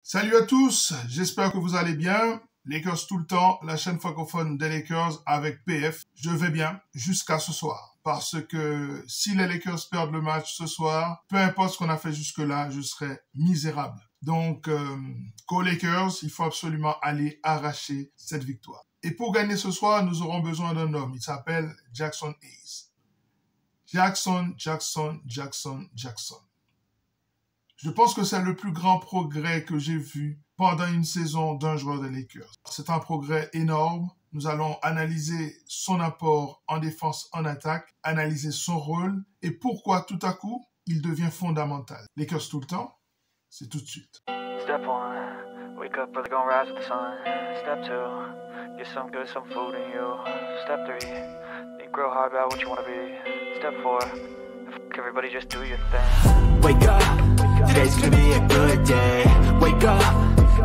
Salut à tous, j'espère que vous allez bien. Lakers tout le temps, la chaîne francophone des Lakers avec PF. Je vais bien jusqu'à ce soir. Parce que si les Lakers perdent le match ce soir, peu importe ce qu'on a fait jusque-là, je serai misérable. Donc, go Lakers, il faut absolument aller arracher cette victoire. Et pour gagner ce soir, nous aurons besoin d'un homme. Il s'appelle Jaxson Hayes. Jaxson. Je pense que c'est le plus grand progrès que j'ai vu pendant une saison d'un joueur des Lakers. C'est un progrès énorme. Nous allons analyser son apport en défense, en attaque, analyser son rôle et pourquoi tout à coup, il devient fondamental. Lakers tout le temps, c'est tout de suite. Step 1, wake up early, gonna rise with the sun. Step 2, get some good, some food in you. Step 3, think real hard about what you wanna be. Step 4, everybody just do your thing. Wake up, today's gonna be a good day. Wake up,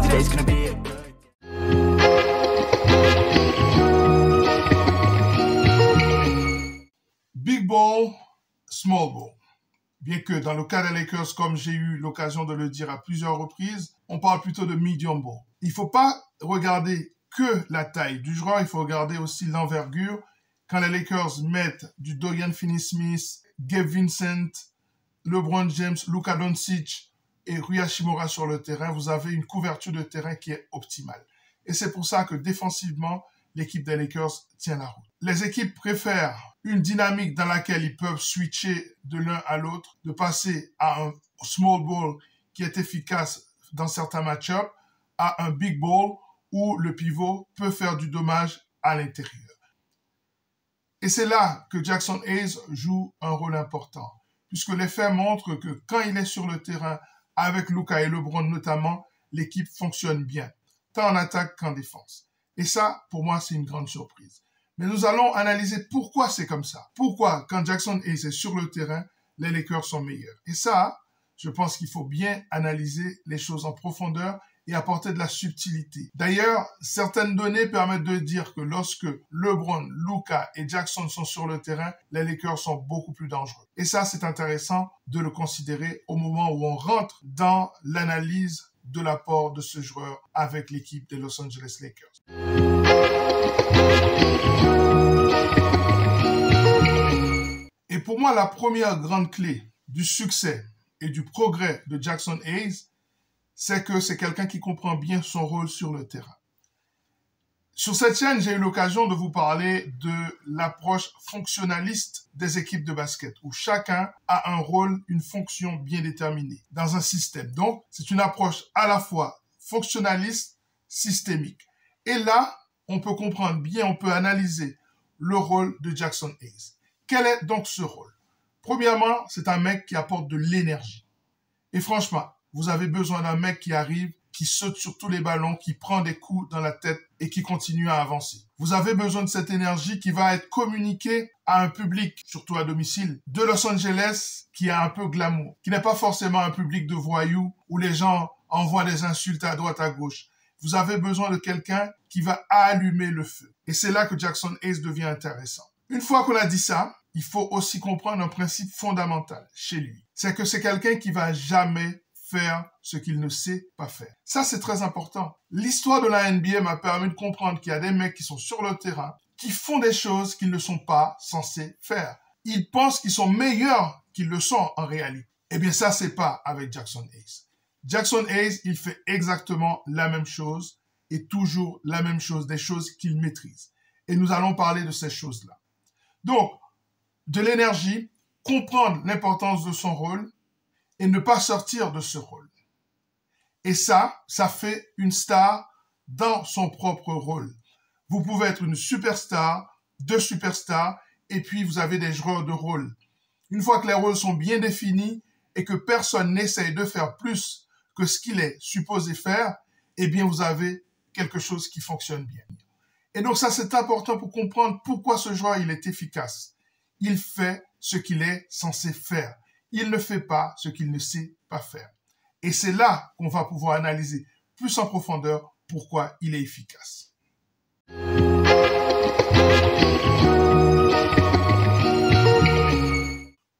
today's gonna be a good day. Big ball, small ball. Bien que dans le cas des Lakers, comme j'ai eu l'occasion de le dire à plusieurs reprises, on parle plutôt de medium ball. Il ne faut pas regarder que la taille du joueur, il faut regarder aussi l'envergure. Quand les Lakers mettent du Dorian Finney-Smith, Gabe Vincent, LeBron James, Luka Doncic et Rui Hachimura sur le terrain, vous avez une couverture de terrain qui est optimale. Et c'est pour ça que défensivement, l'équipe des Lakers tient la route. Les équipes préfèrent une dynamique dans laquelle ils peuvent switcher de l'un à l'autre, de passer à un small ball qui est efficace dans certains match-ups, à un big ball où le pivot peut faire du dommage à l'intérieur. Et c'est là que Jaxson Hayes joue un rôle important, puisque les faits montrent que quand il est sur le terrain, avec Luka et LeBron notamment, l'équipe fonctionne bien, tant en attaque qu'en défense. Et ça, pour moi, c'est une grande surprise. Mais nous allons analyser pourquoi c'est comme ça. Pourquoi, quand Jaxson Hayes est sur le terrain, les Lakers sont meilleurs. Et ça, je pense qu'il faut bien analyser les choses en profondeur et apporter de la subtilité. D'ailleurs, certaines données permettent de dire que lorsque LeBron, Luka et Jaxson sont sur le terrain, les Lakers sont beaucoup plus dangereux. Et ça, c'est intéressant de le considérer au moment où on rentre dans l'analyse de l'apport de ce joueur avec l'équipe des Los Angeles Lakers. Et pour moi, la première grande clé du succès et du progrès de Jaxson Hayes, c'est que c'est quelqu'un qui comprend bien son rôle sur le terrain. Sur cette chaîne, j'ai eu l'occasion de vous parler de l'approche fonctionnaliste des équipes de basket, où chacun a un rôle, une fonction bien déterminée dans un système. Donc, c'est une approche à la fois fonctionnaliste, systémique. Et là, on peut comprendre bien, on peut analyser le rôle de Jaxson Hayes. Quel est donc ce rôle? Premièrement, c'est un mec qui apporte de l'énergie. Et franchement, vous avez besoin d'un mec qui arrive, qui saute sur tous les ballons, qui prend des coups dans la tête et qui continue à avancer. Vous avez besoin de cette énergie qui va être communiquée à un public, surtout à domicile, de Los Angeles, qui a un peu glamour, qui n'est pas forcément un public de voyous où les gens envoient des insultes à droite, à gauche. Vous avez besoin de quelqu'un qui va allumer le feu. Et c'est là que Jaxson Hayes devient intéressant. Une fois qu'on a dit ça, il faut aussi comprendre un principe fondamental chez lui. C'est que c'est quelqu'un qui va jamais faire ce qu'il ne sait pas faire. Ça, c'est très important. L'histoire de la NBA m'a permis de comprendre qu'il y a des mecs qui sont sur le terrain, qui font des choses qu'ils ne sont pas censés faire. Ils pensent qu'ils sont meilleurs qu'ils le sont en réalité. Eh bien, ça, c'est pas avec Jaxson Hayes. Jaxson Hayes, il fait exactement la même chose et toujours la même chose, des choses qu'il maîtrise. Et nous allons parler de ces choses-là. Donc, de l'énergie, comprendre l'importance de son rôle et ne pas sortir de ce rôle. Et ça fait une star dans son propre rôle. Vous pouvez être une superstar, deux superstars, et puis vous avez des joueurs de rôle. Une fois que les rôles sont bien définis et que personne n'essaye de faire plus que ce qu'il est supposé faire, eh bien vous avez quelque chose qui fonctionne bien. Et donc ça, c'est important pour comprendre pourquoi ce joueur, il est efficace. Il fait ce qu'il est censé faire. Il ne fait pas ce qu'il ne sait pas faire. Et c'est là qu'on va pouvoir analyser plus en profondeur pourquoi il est efficace.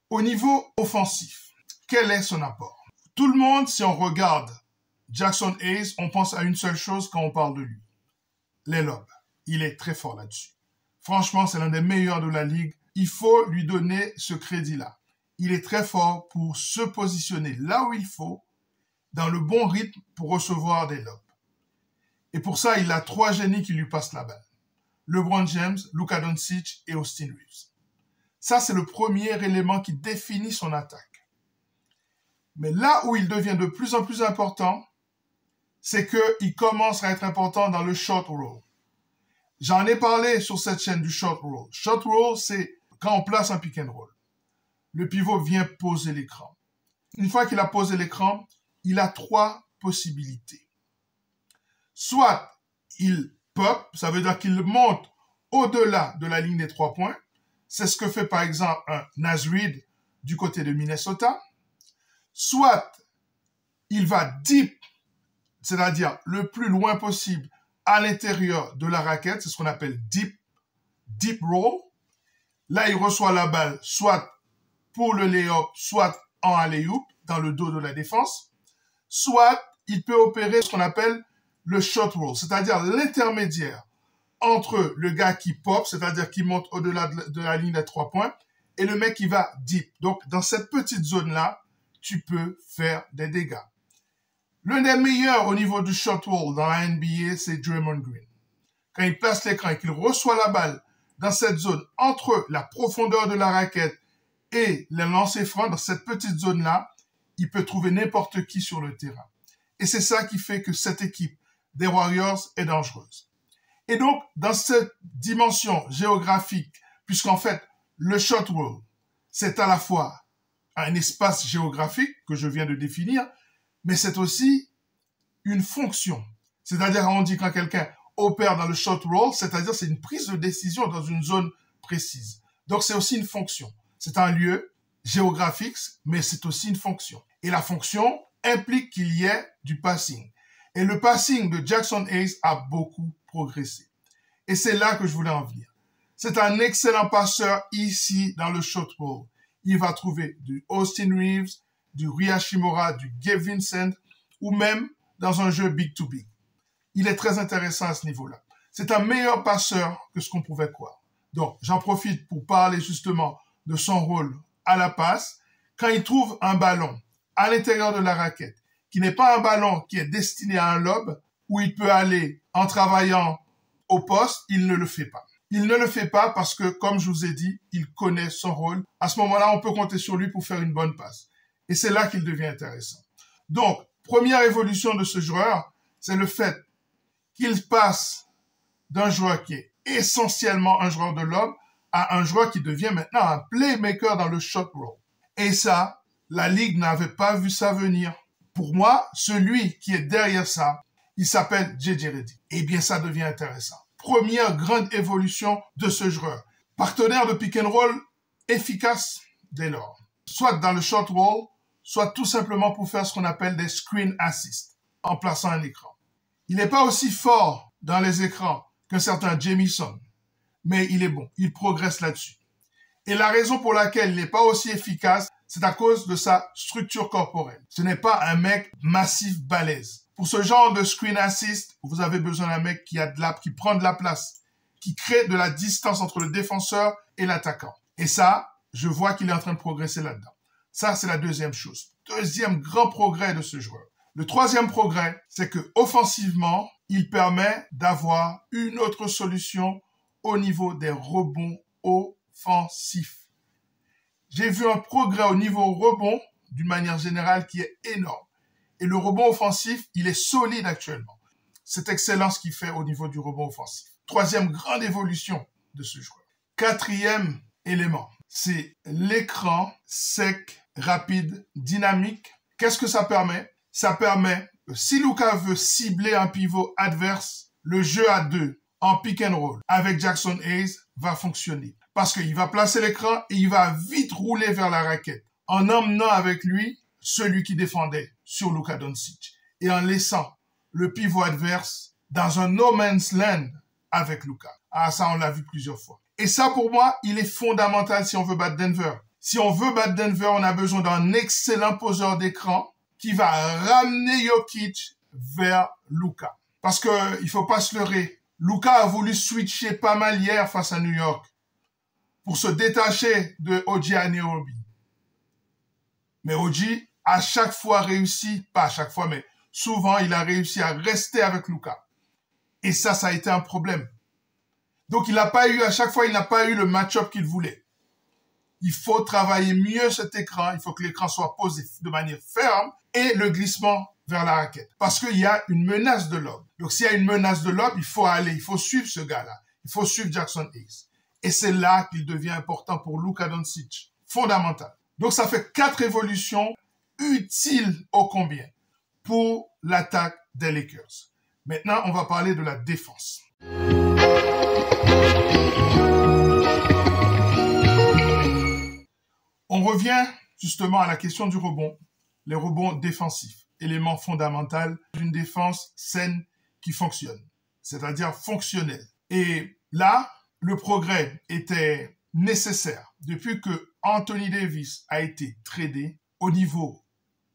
Au niveau offensif, quel est son apport? Tout le monde, si on regarde Jackson Hayes, on pense à une seule chose quand on parle de lui. Les lobes. Il est très fort là-dessus. Franchement, c'est l'un des meilleurs de la ligue. Il faut lui donner ce crédit-là. Il est très fort pour se positionner là où il faut, dans le bon rythme pour recevoir des lobes. Et pour ça, il a 3 génies qui lui passent la balle. LeBron James, Luka Doncic et Austin Reeves. Ça, c'est le premier élément qui définit son attaque. Mais là où il devient de plus en plus important, c'est qu'il commence à être important dans le short roll. J'en ai parlé sur cette chaîne du short roll. Short roll, c'est quand on place un pick and roll. Le pivot vient poser l'écran. Une fois qu'il a posé l'écran, il a 3 possibilités. Soit il pop, ça veut dire qu'il monte au-delà de la ligne des 3 points. C'est ce que fait par exemple un Naz Reid du côté de Minnesota. Soit il va deep, c'est-à-dire le plus loin possible à l'intérieur de la raquette, c'est ce qu'on appelle deep roll. Là, il reçoit la balle soit pour le lay-up, soit en alley-oop, dans le dos de la défense. Soit il peut opérer ce qu'on appelle le short roll, c'est-à-dire l'intermédiaire entre le gars qui pop, c'est-à-dire qui monte au-delà de la ligne des 3 points, et le mec qui va deep. Donc, dans cette petite zone-là, tu peux faire des dégâts. L'un des meilleurs au niveau du short roll dans la NBA, c'est Draymond Green. Quand il place l'écran et qu'il reçoit la balle dans cette zone entre la profondeur de la raquette et les lancers francs, dans cette petite zone-là, il peut trouver n'importe qui sur le terrain. Et c'est ça qui fait que cette équipe des Warriors est dangereuse. Et donc, dans cette dimension géographique, puisqu'en fait, le short roll, c'est à la fois un espace géographique que je viens de définir, mais c'est aussi une fonction. C'est-à-dire, on dit quand quelqu'un opère dans le short roll, c'est-à-dire c'est une prise de décision dans une zone précise. Donc, c'est aussi une fonction. C'est un lieu géographique, mais c'est aussi une fonction. Et la fonction implique qu'il y ait du passing. Et le passing de Jackson Hayes a beaucoup progressé. Et c'est là que je voulais en venir. C'est un excellent passeur ici dans le short roll. Il va trouver du Austin Reeves, du Rui Hachimura, du Gabe Vincent, ou même dans un jeu big to big. Il est très intéressant à ce niveau-là. C'est un meilleur passeur que ce qu'on pouvait croire. Donc, j'en profite pour parler justement de son rôle à la passe. Quand il trouve un ballon à l'intérieur de la raquette, qui n'est pas un ballon qui est destiné à un lob, où il peut aller en travaillant au poste, il ne le fait pas. Il ne le fait pas parce que, comme je vous ai dit, il connaît son rôle. À ce moment-là, on peut compter sur lui pour faire une bonne passe. Et c'est là qu'il devient intéressant. Donc, première évolution de ce joueur, c'est le fait qu'il passe d'un joueur qui est essentiellement un joueur de lob à un joueur qui devient maintenant un playmaker dans le short roll. Et ça, la Ligue n'avait pas vu ça venir. Pour moi, celui qui est derrière ça, il s'appelle J.J. Redick. Eh bien, ça devient intéressant. Première grande évolution de ce joueur. Partenaire de pick and roll efficace dès lors. Soit dans le short roll, soit tout simplement pour faire ce qu'on appelle des screen assists, en plaçant un écran. Il n'est pas aussi fort dans les écrans qu'un certain Jamison, mais il est bon, il progresse là-dessus. Et la raison pour laquelle il n'est pas aussi efficace, c'est à cause de sa structure corporelle. Ce n'est pas un mec massif balèze. Pour ce genre de screen assist, vous avez besoin d'un mec qui prend de la place, qui crée de la distance entre le défenseur et l'attaquant. Et ça, je vois qu'il est en train de progresser là-dedans. Ça, c'est la deuxième chose. Deuxième grand progrès de ce joueur. Le troisième progrès, c'est que offensivement, il permet d'avoir une autre solution au niveau des rebonds offensifs. J'ai vu un progrès au niveau rebond, d'une manière générale, qui est énorme. Et le rebond offensif, il est solide actuellement. C'est excellent ce qu'il fait au niveau du rebond offensif. Troisième grande évolution de ce joueur. Quatrième élément, c'est l'écran sec, rapide, dynamique. Qu'est-ce que ça permet? Ça permet, si Luka veut cibler un pivot adverse, le jeu à 2 en pick and roll avec Jackson Hayes va fonctionner. Parce qu'il va placer l'écran et il va vite rouler vers la raquette en emmenant avec lui celui qui défendait sur Luka Doncic et en laissant le pivot adverse dans un no man's land avec Luka. Ah, ça, on l'a vu plusieurs fois. Et ça, pour moi, il est fondamental si on veut battre Denver. Si on veut battre Denver, on a besoin d'un excellent poseur d'écran qui va ramener Jokic vers Luka. Parce qu'il ne faut pas se leurrer. Luka a voulu switcher pas mal hier face à New York pour se détacher de OG Anunoby. Mais OG a chaque fois réussi, pas à chaque fois, mais souvent, il a réussi à rester avec Luka. Et ça a été un problème. Donc, à chaque fois, il n'a pas eu le match-up qu'il voulait. Il faut travailler mieux cet écran. Il faut que l'écran soit posé de manière ferme et le glissement vers la raquette. Parce qu'il y a une menace de lob. Donc, s'il y a une menace de lob, il faut suivre ce gars-là. Il faut suivre Jaxson Hayes. Et c'est là qu'il devient important pour Luka Doncic. Fondamental. Donc, ça fait 4 évolutions utiles ô combien pour l'attaque des Lakers. Maintenant, on va parler de la défense. On revient justement à la question du rebond, les rebonds défensifs, élément fondamental d'une défense saine qui fonctionne, c'est-à-dire fonctionnelle. Et là, le progrès était nécessaire depuis que Anthony Davis a été tradé au niveau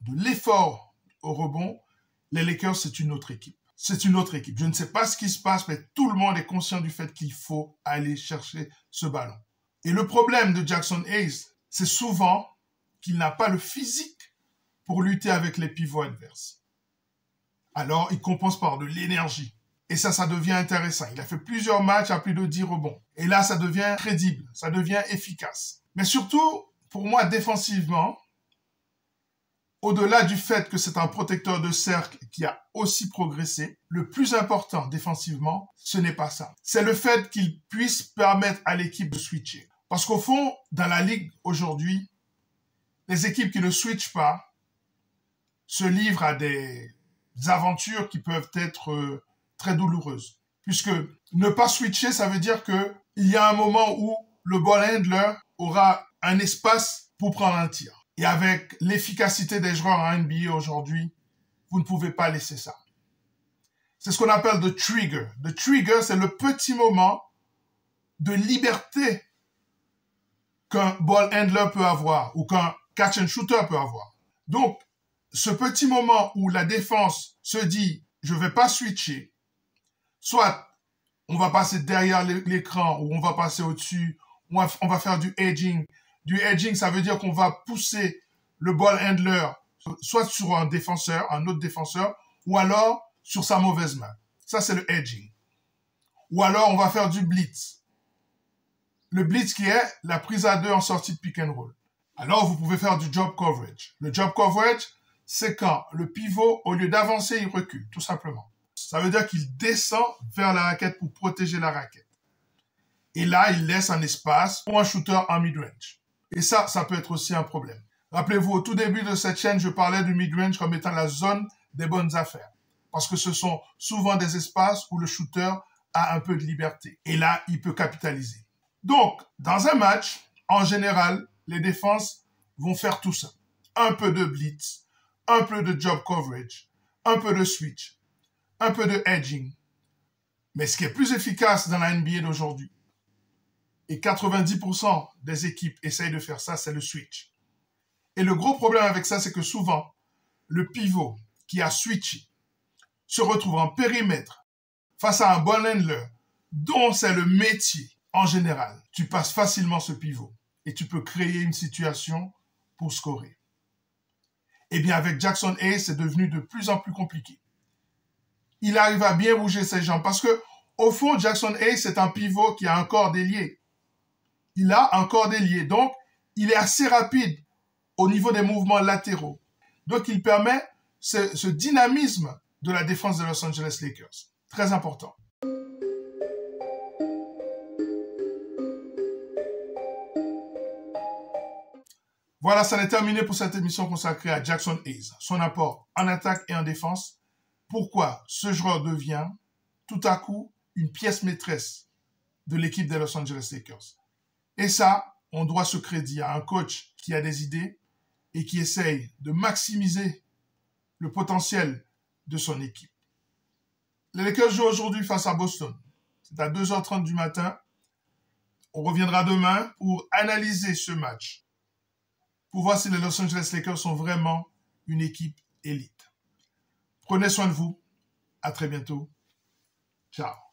de l'effort au rebond. Les Lakers, c'est une autre équipe. C'est une autre équipe. Je ne sais pas ce qui se passe, mais tout le monde est conscient du fait qu'il faut aller chercher ce ballon. Et le problème de Jaxson Hayes, c'est souvent qu'il n'a pas le physique pour lutter avec les pivots adverses. Alors, il compense par de l'énergie. Et ça devient intéressant. Il a fait plusieurs matchs à plus de 10 rebonds. Et là, ça devient crédible, ça devient efficace. Mais surtout, pour moi, défensivement, au-delà du fait que c'est un protecteur de cercle qui a aussi progressé, le plus important défensivement, ce n'est pas ça. C'est le fait qu'il puisse permettre à l'équipe de switcher. Parce qu'au fond, dans la ligue aujourd'hui, les équipes qui ne switchent pas se livrent à des aventures qui peuvent être très douloureuses. Puisque ne pas switcher, ça veut dire qu'il y a un moment où le ball handler aura un espace pour prendre un tir. Et avec l'efficacité des joueurs en NBA aujourd'hui, vous ne pouvez pas laisser ça. C'est ce qu'on appelle le trigger. Le trigger, c'est le petit moment de liberté qu'un ball handler peut avoir ou qu'un catch and shooter peut avoir. Donc, ce petit moment où la défense se dit « je ne vais pas switcher », soit on va passer derrière l'écran ou on va passer au-dessus, on va faire du edging. Du edging, ça veut dire qu'on va pousser le ball handler soit sur un autre défenseur, ou alors sur sa mauvaise main. Ça, c'est le edging. Ou alors, on va faire du blitz. Le blitz qui est la prise à 2 en sortie de pick and roll. Alors, vous pouvez faire du job coverage. Le job coverage, c'est quand le pivot, au lieu d'avancer, il recule, tout simplement. Ça veut dire qu'il descend vers la raquette pour protéger la raquette. Et là, il laisse un espace pour un shooter en mid-range. Et ça peut être aussi un problème. Rappelez-vous, au tout début de cette chaîne, je parlais du mid-range comme étant la zone des bonnes affaires. Parce que ce sont souvent des espaces où le shooter a un peu de liberté. Et là, il peut capitaliser. Donc, dans un match, en général, les défenses vont faire tout ça. Un peu de blitz, un peu de job coverage, un peu de switch, un peu de edging. Mais ce qui est plus efficace dans la NBA d'aujourd'hui, et 90% des équipes essayent de faire ça, c'est le switch. Et le gros problème avec ça, c'est que souvent, le pivot qui a switché se retrouve en périmètre face à un ball handler dont c'est le métier en général. Tu passes facilement ce pivot et tu peux créer une situation pour scorer. Eh bien, avec Jaxson Hayes, c'est devenu de plus en plus compliqué. Il arrive à bien bouger ses jambes parce que, au fond, Jaxson Hayes, c'est un pivot qui a un corps délié. Il a un corps délié, donc il est assez rapide au niveau des mouvements latéraux. Donc, il permet ce dynamisme de la défense des Los Angeles Lakers. Très important. Voilà, ça en est terminé pour cette émission consacrée à Jaxson Hayes, son apport en attaque et en défense. Pourquoi ce joueur devient tout à coup une pièce maîtresse de l'équipe des Los Angeles Lakers. Et ça, on doit ce crédit à un coach qui a des idées et qui essaye de maximiser le potentiel de son équipe. Les Lakers jouent aujourd'hui face à Boston. C'est à 2h30 du matin. On reviendra demain pour analyser ce match, pour voir si les Los Angeles Lakers sont vraiment une équipe élite. Prenez soin de vous. À très bientôt. Ciao.